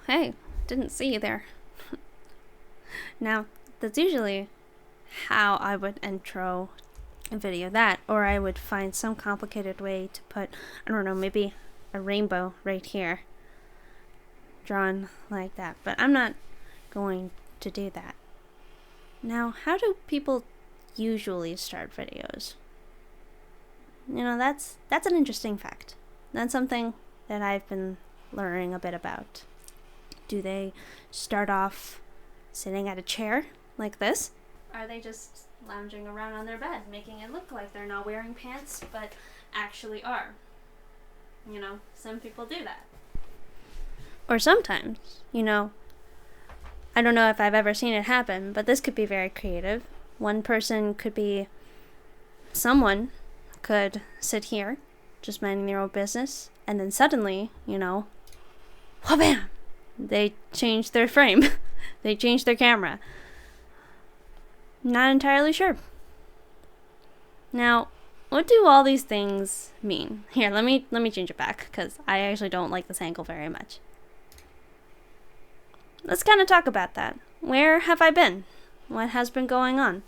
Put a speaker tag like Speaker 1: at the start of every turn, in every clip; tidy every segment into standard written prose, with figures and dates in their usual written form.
Speaker 1: hey, didn't see you there. Now, that's usually how I would intro a video that, or I would find some complicated way to put, I don't know, maybe a rainbow right here, drawn like that, but I'm not going to do that. Now, how do people usually start videos? You know, that's an interesting fact. That's something that I've been learning a bit about. Do they start off sitting at a chair like this? Are they just lounging around on their bed, making it look like they're not wearing pants, but actually are? You know, some people do that. Or sometimes, you know, I don't know if I've ever seen it happen, but this could be very creative. One person could be, someone could sit here, just minding their own business, and then suddenly, you know, wha-bam! They change their frame. They change their camera. Not entirely sure. Now, what do all these things mean? Here, let me change it back, because I actually don't like this angle very much. Let's kind of talk about that. Where have I been? What has been going on?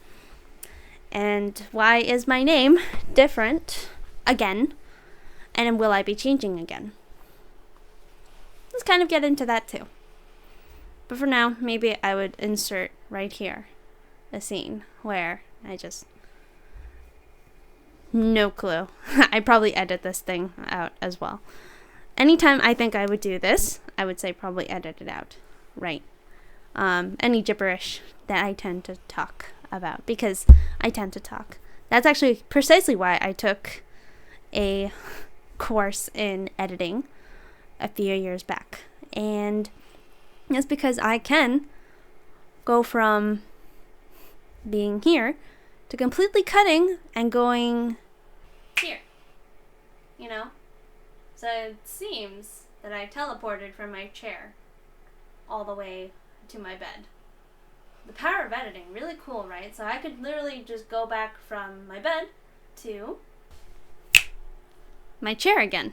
Speaker 1: And why is my name different again? And will I be changing again? Let's kind of get into that too. But for now, maybe I would insert right here a scene where I just... no clue. I'd probably edit this thing out as well. Anytime I think I would do this, I would say probably edit it out. Right. Any gibberish that I tend to talk about, because I tend to talk. That's actually precisely why I took a course in editing a few years back. And that's because I can go from being here to completely cutting and going here. You know? So it seems that I teleported from my chair all the way to my bed. The power of editing, really cool, right? So I could literally just go back from my bed to my chair again,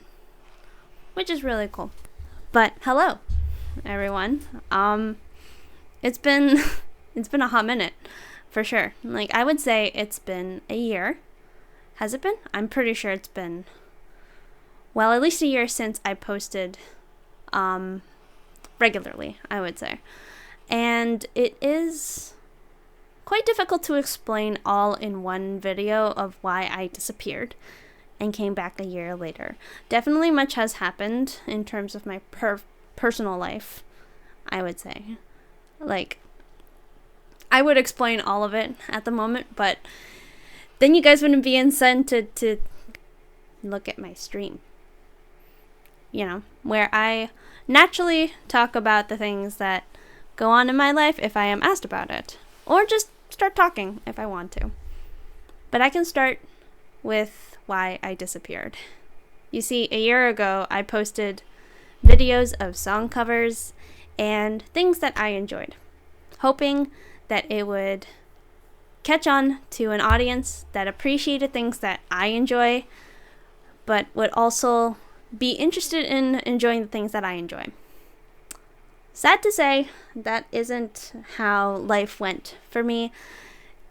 Speaker 1: which is really cool. But hello, everyone. It's been it's been a hot minute, for sure. Like, I would say it's been a year. Has it been? I'm pretty sure it's been, well, at least a year since I posted regularly, I would say. And it is quite difficult to explain all in one video of why I disappeared and came back a year later. Definitely much has happened in terms of my personal life, I would say. Like, I would explain all of it at the moment, but then you guys wouldn't be incented to look at my stream. You know, where I naturally talk about the things that go on in my life if I am asked about it, or just start talking if I want to. But I can start with why I disappeared. You see, a year ago, I posted videos of song covers and things that I enjoyed, hoping that it would catch on to an audience that appreciated things that I enjoy, but would also be interested in enjoying the things that I enjoy. Sad to say, that isn't how life went for me,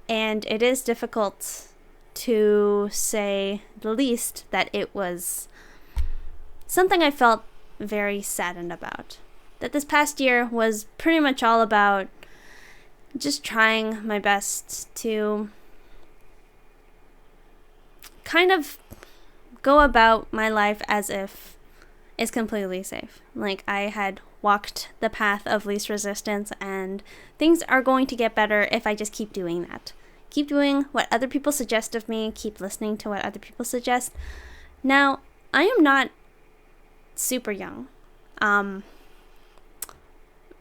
Speaker 1: and it is difficult to say the least that it was something I felt very saddened about. That this past year was pretty much all about just trying my best to kind of go about my life as if it's completely safe. Like, I had walked the path of least resistance, and things are going to get better if I just keep doing that. Keep doing what other people suggest of me, keep listening to what other people suggest. Now, I am not super young.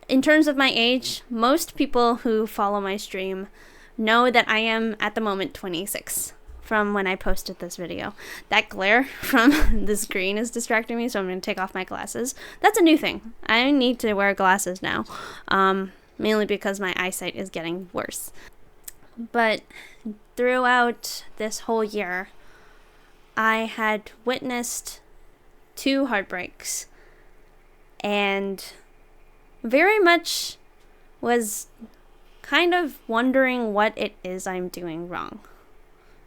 Speaker 1: In terms of my age, most people who follow my stream know that I am at the moment 26 from when I posted this video. That glare from the screen is distracting me, so I'm going to take off my glasses. That's a new thing. I need to wear glasses now, mainly because my eyesight is getting worse. But throughout this whole year, I had witnessed 2 heartbreaks, and very much was kind of wondering what it is I'm doing wrong.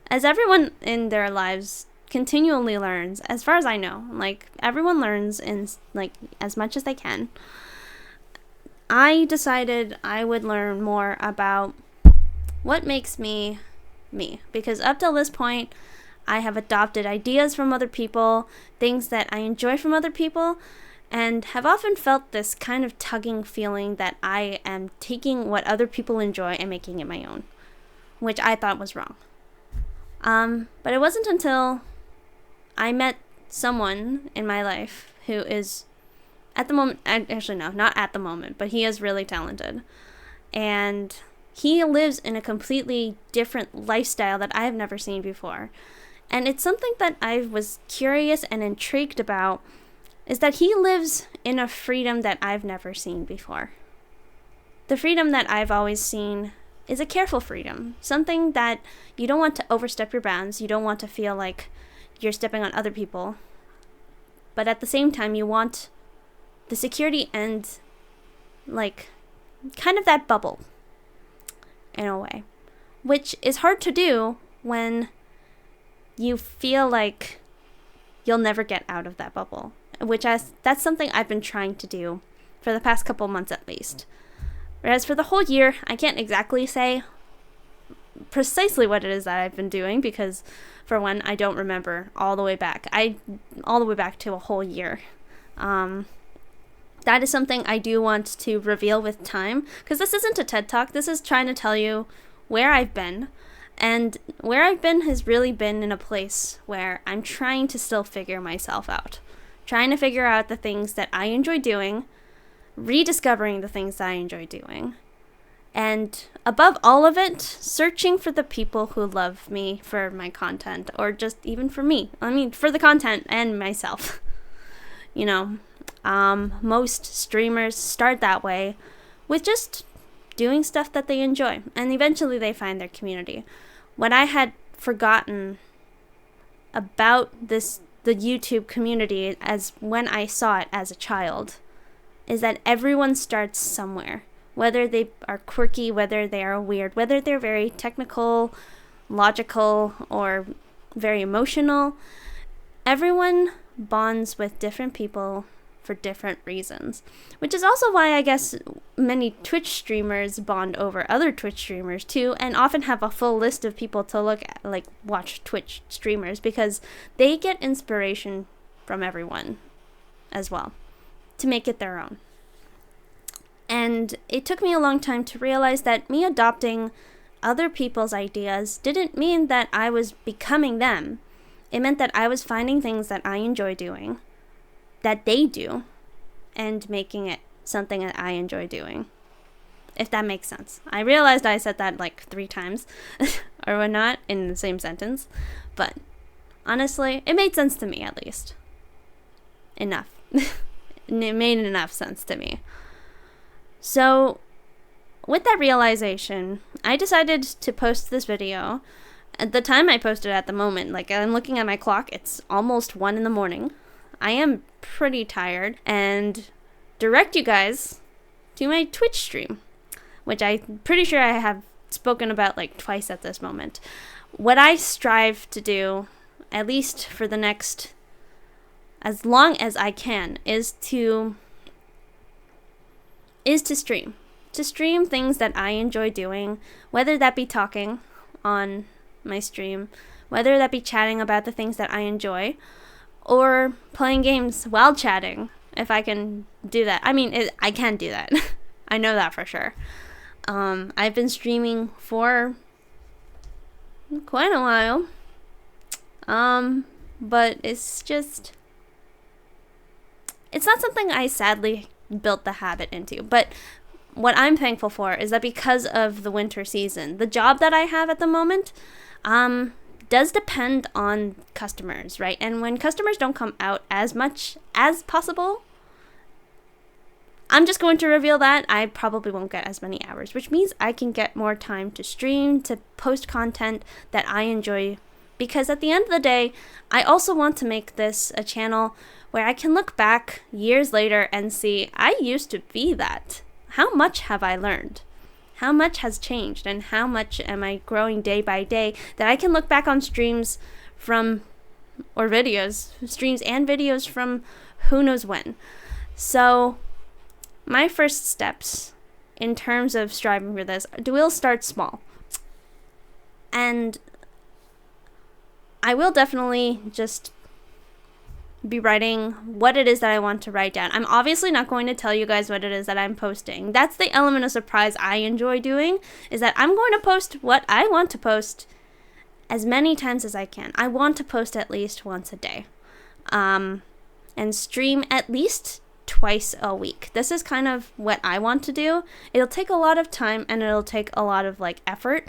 Speaker 1: As everyone in their lives continually learns, as far as I know, like everyone learns in like as much as they can, I decided I would learn more about what makes me me, because up till this point I have adopted ideas from other people, things that I enjoy from other people, and have often felt this kind of tugging feeling that I am taking what other people enjoy and making it my own, which I thought was wrong. But it wasn't until I met someone in my life who is, at the moment, actually no, not at the moment, but he is really talented. And he lives in a completely different lifestyle that I have never seen before. And it's something that I was curious and intrigued about, is that he lives in a freedom that I've never seen before. The freedom that I've always seen is a careful freedom, something that you don't want to overstep your bounds, you don't want to feel like you're stepping on other people, but at the same time you want the security and like kind of that bubble in a way, which is hard to do when you feel like you'll never get out of that bubble, that's something I've been trying to do for the past couple months at least. Whereas for the whole year, I can't exactly say precisely what it is that I've been doing, because for one, I don't remember all the way back to a whole year. That is something I do want to reveal with time, because this isn't a TED Talk. This is trying to tell you where I've been, and where I've been has really been in a place where I'm trying to still figure myself out, trying to figure out the things that I enjoy doing, rediscovering the things that I enjoy doing, and above all of it, searching for the people who love me for my content, or just even for me. I mean, for the content and myself. You know, most streamers start that way, with just doing stuff that they enjoy, and eventually they find their community. What I had forgotten about the YouTube community as when I saw it as a child is that everyone starts somewhere, whether they are quirky, whether they are weird, whether they're very technical, logical, or very emotional. Everyone bonds with different people for different reasons, which is also why I guess many Twitch streamers bond over other Twitch streamers too, and often have a full list of people to look at, like watch Twitch streamers, because they get inspiration from everyone as well to make it their own. And it took me a long time to realize that me adopting other people's ideas didn't mean that I was becoming them. It meant that I was finding things that I enjoy doing, that they do, and making it something that I enjoy doing. If that makes sense. I realized I said that like 3 times or whatnot in the same sentence, but honestly, it made sense to me at least. Enough. It made enough sense to me. So, with that realization, I decided to post this video. At the time I posted at the moment, like I'm looking at my clock, it's almost 1 in the morning. I am pretty tired, and direct you guys to my Twitch stream, which I'm pretty sure I have spoken about like twice at this moment. What I strive to do, at least for the next, as long as I can, is to stream. To stream things that I enjoy doing, whether that be talking on my stream, whether that be chatting about the things that I enjoy, or playing games while chatting, if I can do that. I mean, I can do that. I know that for sure. I've been streaming for quite a while. But it's not something I sadly built the habit into. But what I'm thankful for is that because of the winter season, the job that I have at the moment, does depend on customers, right? And when customers don't come out as much as possible, I'm just going to reveal that I probably won't get as many hours, which means I can get more time to stream, to post content that I enjoy Because at the end of the day, I also want to make this a channel where I can look back years later and see, I used to be that. How much have I learned? How much has changed? And how much am I growing day by day that I can look back on streams from, or videos, streams and videos from who knows when. So my first steps in terms of striving for this, will start small. And I will definitely just be writing what it is that I want to write down. I'm obviously not going to tell you guys what it is that I'm posting. That's the element of surprise I enjoy doing, is that I'm going to post what I want to post as many times as I can. I want to post at least once a day. And stream at least twice a week. This is kind of what I want to do. It'll take a lot of time and it'll take a lot of effort.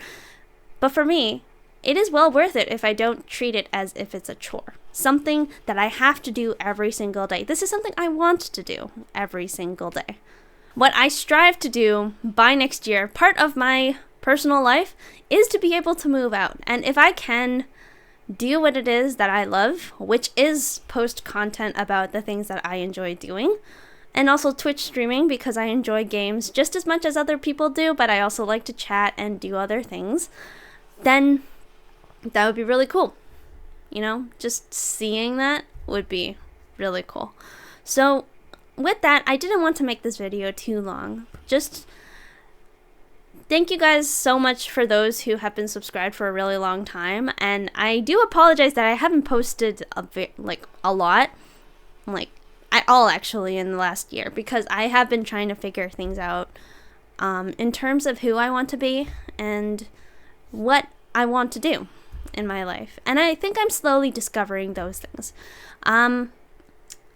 Speaker 1: But for me, it is well worth it if I don't treat it as if it's a chore. Something that I have to do every single day. This is something I want to do every single day. What I strive to do by next year, part of my personal life, is to be able to move out. And if I can do what it is that I love, which is post content about the things that I enjoy doing, and also Twitch streaming because I enjoy games just as much as other people do, but I also like to chat and do other things, then that would be really cool. You know, just seeing that would be really cool. So with that, I didn't want to make this video too long. Just thank you guys so much for those who have been subscribed for a really long time. And I do apologize that I haven't posted a lot, at all actually in the last year, because I have been trying to figure things out in terms of who I want to be and what I want to do in my life. And I think I'm slowly discovering those things.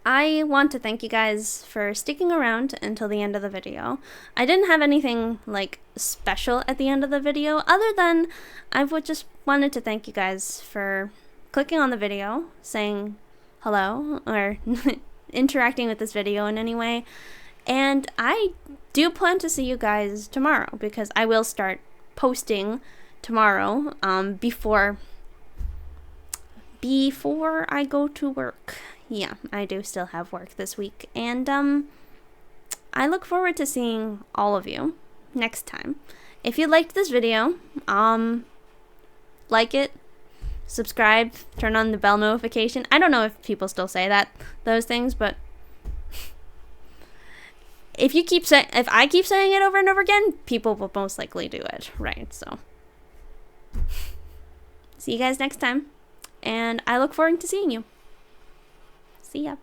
Speaker 1: I want to thank you guys for sticking around until the end of the video. I didn't have anything special at the end of the video other than I would just wanted to thank you guys for clicking on the video, saying hello, or interacting with this video in any way. And I do plan to see you guys tomorrow, because I will start posting tomorrow before I go to work. Yeah, I do still have work this week, and I look forward to seeing all of you next time. If you liked this video, like it, subscribe, turn on the bell notification. I don't know if people still say those things, but if I keep saying it over and over again, people will most likely do it, right? So see you guys next time, and I look forward to seeing you. See ya.